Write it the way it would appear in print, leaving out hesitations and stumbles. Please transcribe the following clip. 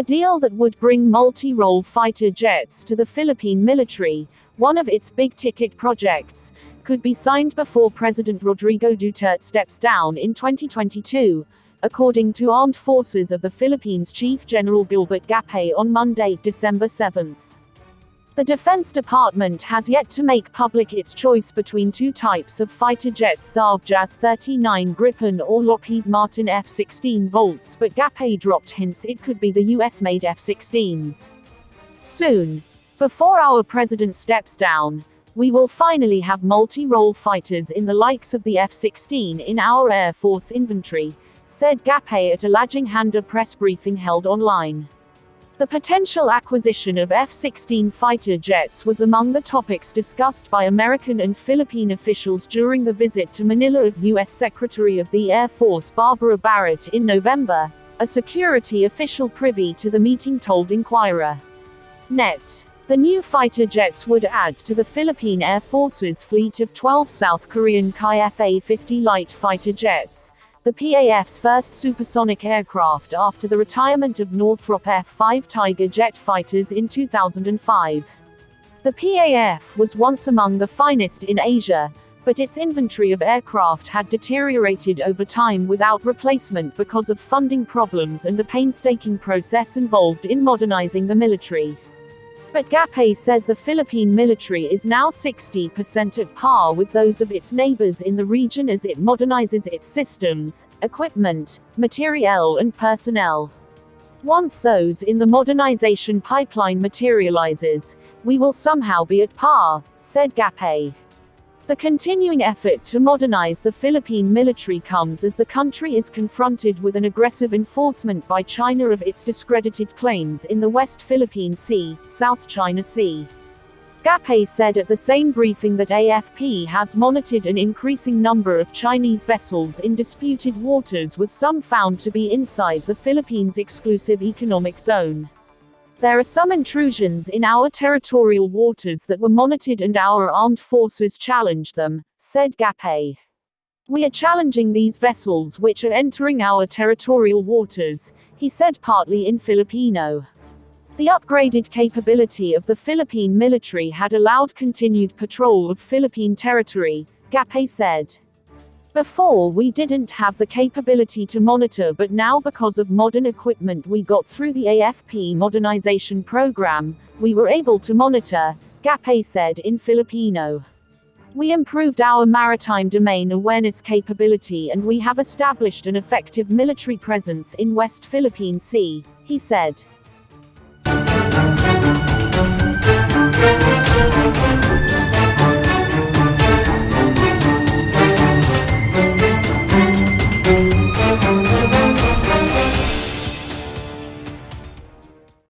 A deal that would bring multi-role fighter jets to the Philippine military, one of its big-ticket projects, could be signed before President Rodrigo Duterte steps down in 2022, according to Armed Forces of the Philippines Chief General Gilbert Gapay on Monday, December 7. The Defense Department has yet to make public its choice between two types of fighter jets, Saab JAS 39 Gripen or Lockheed Martin F-16V, but Gapay dropped hints it could be the US-made F-16s. Soon, before our president steps down, we will finally have multi-role fighters in the likes of the F-16 in our Air Force inventory, said Gapay at a Lajang press briefing held online. The potential acquisition of F-16 fighter jets was among the topics discussed by American and Philippine officials during the visit to Manila of U.S. Secretary of the Air Force Barbara Barrett in November, a security official privy to the meeting told Inquirer. Net. The new fighter jets would add to the Philippine Air Force's fleet of 12 South Korean Ka-50 light fighter jets, the PAF's first supersonic aircraft after the retirement of Northrop F-5 Tiger jet fighters in 2005. The PAF was once among the finest in Asia, but its inventory of aircraft had deteriorated over time without replacement because of funding problems and the painstaking process involved in modernizing the military. But Gapay said the Philippine military is now 60% at par with those of its neighbors in the region as it modernizes its systems, equipment, materiel and personnel. Once those in the modernization pipeline materializes, we will somehow be at par, said Gapay. The continuing effort to modernize the Philippine military comes as the country is confronted with an aggressive enforcement by China of its discredited claims in the West Philippine Sea, South China Sea. Gapay said at the same briefing that AFP has monitored an increasing number of Chinese vessels in disputed waters, with some found to be inside the Philippines' exclusive economic zone. There are some intrusions in our territorial waters that were monitored and our armed forces challenged them, said Gapay. We are challenging these vessels which are entering our territorial waters, he said partly in Filipino. The upgraded capability of the Philippine military had allowed continued patrol of Philippine territory, Gapay said. Before we didn't have the capability to monitor, but now because of modern equipment we got through the AFP modernization program, we were able to monitor, Gapay said in Filipino. We improved our maritime domain awareness capability and we have established an effective military presence in West Philippine Sea, he said.